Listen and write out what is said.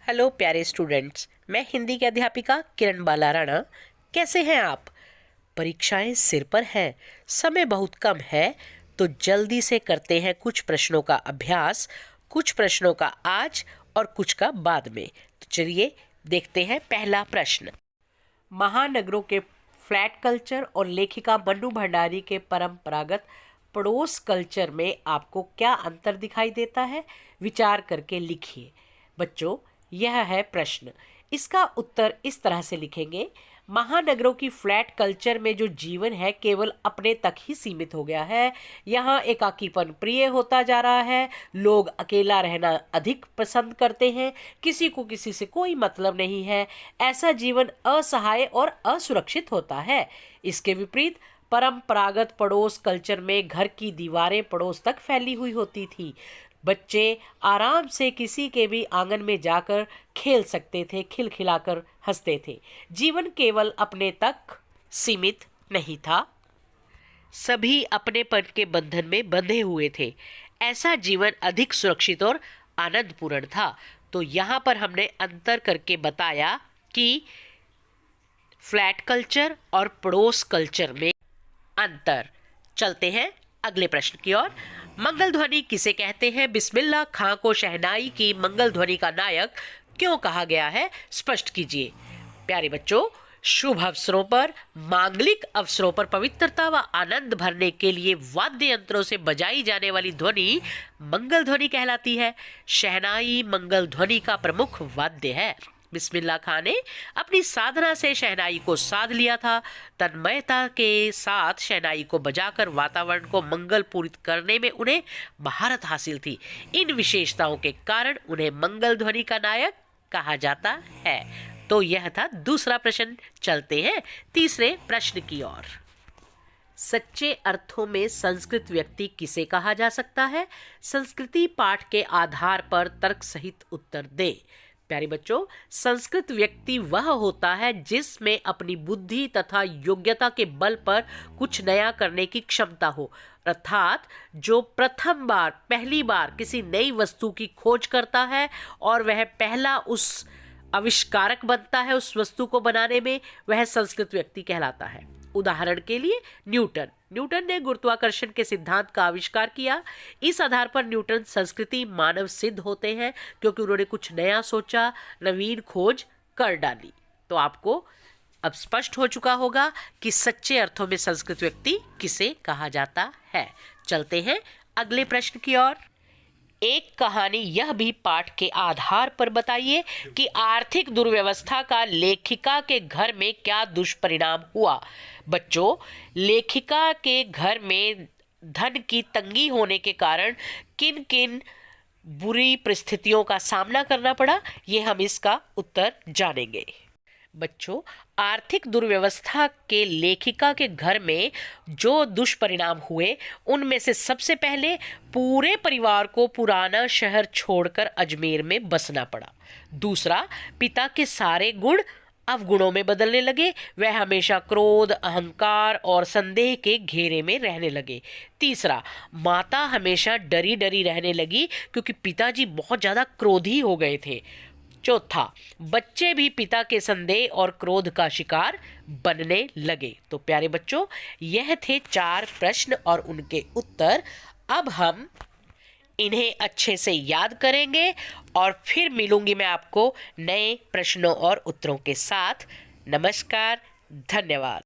Hello प्यारे students, मैं हिंदी की अध्यापिका किरण बाला राणा। कैसे हैं आप? परीक्षाएं सिर पर हैं, समय बहुत कम है, तो जल्दी से करते हैं कुछ प्रश्नों का अभ्यास। कुछ प्रश्नों का आज और कुछ का बाद में। तो चलिए देखते हैं पहला प्रश्न। महानगरों के फ्लैट कल्चर और लेखिका मन्नू भंडारी के परंपरागत पड़ोस कल्चर में आपको क्या अंतर दिखाई देता है? विचार करके लिखिए। बच्चों, यह है प्रश्न। इसका उत्तर इस तरह से लिखेंगे। महानगरों की फ्लैट कल्चर में जो जीवन है केवल अपने तक ही सीमित हो गया है। यहाँ एकाकीपन प्रिय होता जा रहा है। लोग अकेला रहना अधिक पसंद करते हैं। किसी को किसी से कोई मतलब नहीं है। ऐसा जीवन असहाय और असुरक्षित होता है। इसके विपरीत परंपरागत पड़ोस कल्चर में घर की दीवारें पड़ोस तक फैली हुई होती थी। बच्चे आराम से किसी के भी आंगन में जाकर खेल सकते थे, खिलखिलाकर हंसते थे। जीवन केवल अपने तक सीमित नहीं था, सभी अपनेपन के बंधन में बंधे हुए थे। ऐसा जीवन अधिक सुरक्षित और आनंदपूर्ण था। तो यहाँ पर हमने अंतर करके बताया कि फ्लैट कल्चर और पड़ोस कल्चर में अंतर। चलते हैं अगले प्रश्न की ओर। मंगल ध्वनि किसे कहते हैं? बिस्मिल्लाह खां को शहनाई की मंगल ध्वनि का नायक क्यों कहा गया है? स्पष्ट कीजिए। प्यारे बच्चों, शुभ अवसरों पर, मांगलिक अवसरों पर पवित्रता व आनंद भरने के लिए वाद्य यंत्रों से बजाई जाने वाली ध्वनि मंगल ध्वनि कहलाती है। शहनाई मंगल ध्वनि का प्रमुख वाद्य है। बिस्मिल्लाह खां ने अपनी साधना से शहनाई को साध लिया था। तन्मयता के साथ शहनाई को बजाकर वातावरण को मंगलपूरित करने में उन्हें महारत हासिल थी। इन विशेषताओं के कारण उन्हें मंगल ध्वनि का नायक कहा जाता है। तो यह था दूसरा प्रश्न। चलते हैं तीसरे प्रश्न की ओर। सच्चे अर्थों में संस्कृत व्यक्ति किसे कहा जा सकता है? संस्कृति पाठ के आधार पर तर्क सहित उत्तर दे। प्यारे बच्चों, संस्कृत व्यक्ति वह होता है जिसमें अपनी बुद्धि तथा योग्यता के बल पर कुछ नया करने की क्षमता हो, अर्थात जो पहली बार किसी नई वस्तु की खोज करता है और वह पहला उस आविष्कारक बनता है उस वस्तु को बनाने में, वह संस्कृत व्यक्ति कहलाता है। उदाहरण के लिए न्यूटन ने गुरुत्वाकर्षण के सिद्धांत का आविष्कार किया। इस आधार पर न्यूटन संस्कृति मानव सिद्ध होते हैं क्योंकि उन्होंने कुछ नया सोचा, नवीन खोज कर डाली। तो आपको अब स्पष्ट हो चुका होगा कि सच्चे अर्थों में संस्कृत व्यक्ति किसे कहा जाता है। चलते हैं अगले प्रश्न की ओर। एक कहानी यह भी पाठ के आधार पर बताइए कि आर्थिक दुर्व्यवस्था का लेखिका के घर में क्या दुष्परिणाम हुआ। बच्चों, लेखिका के घर में धन की तंगी होने के कारण किन किन बुरी परिस्थितियों का सामना करना पड़ा, ये हम इसका उत्तर जानेंगे। बच्चों, आर्थिक दुर्व्यवस्था के लेखिका के घर में जो दुष्परिणाम हुए उनमें से सबसे पहले पूरे परिवार को पुराना शहर छोड़कर अजमेर में बसना पड़ा। दूसरा, पिता के सारे गुण अवगुणों में बदलने लगे। वह हमेशा क्रोध, अहंकार और संदेह के घेरे में रहने लगे। तीसरा, माता हमेशा डरी डरी रहने लगी क्योंकि पिताजी बहुत ज़्यादा क्रोधी हो गए थे। चौथा, बच्चे भी पिता के संदेह और क्रोध का शिकार बनने लगे। तो प्यारे बच्चों, यह थे 4 प्रश्न और उनके उत्तर। अब हम इन्हें अच्छे से याद करेंगे और फिर मिलूंगी मैं आपको नए प्रश्नों और उत्तरों के साथ। नमस्कार, धन्यवाद।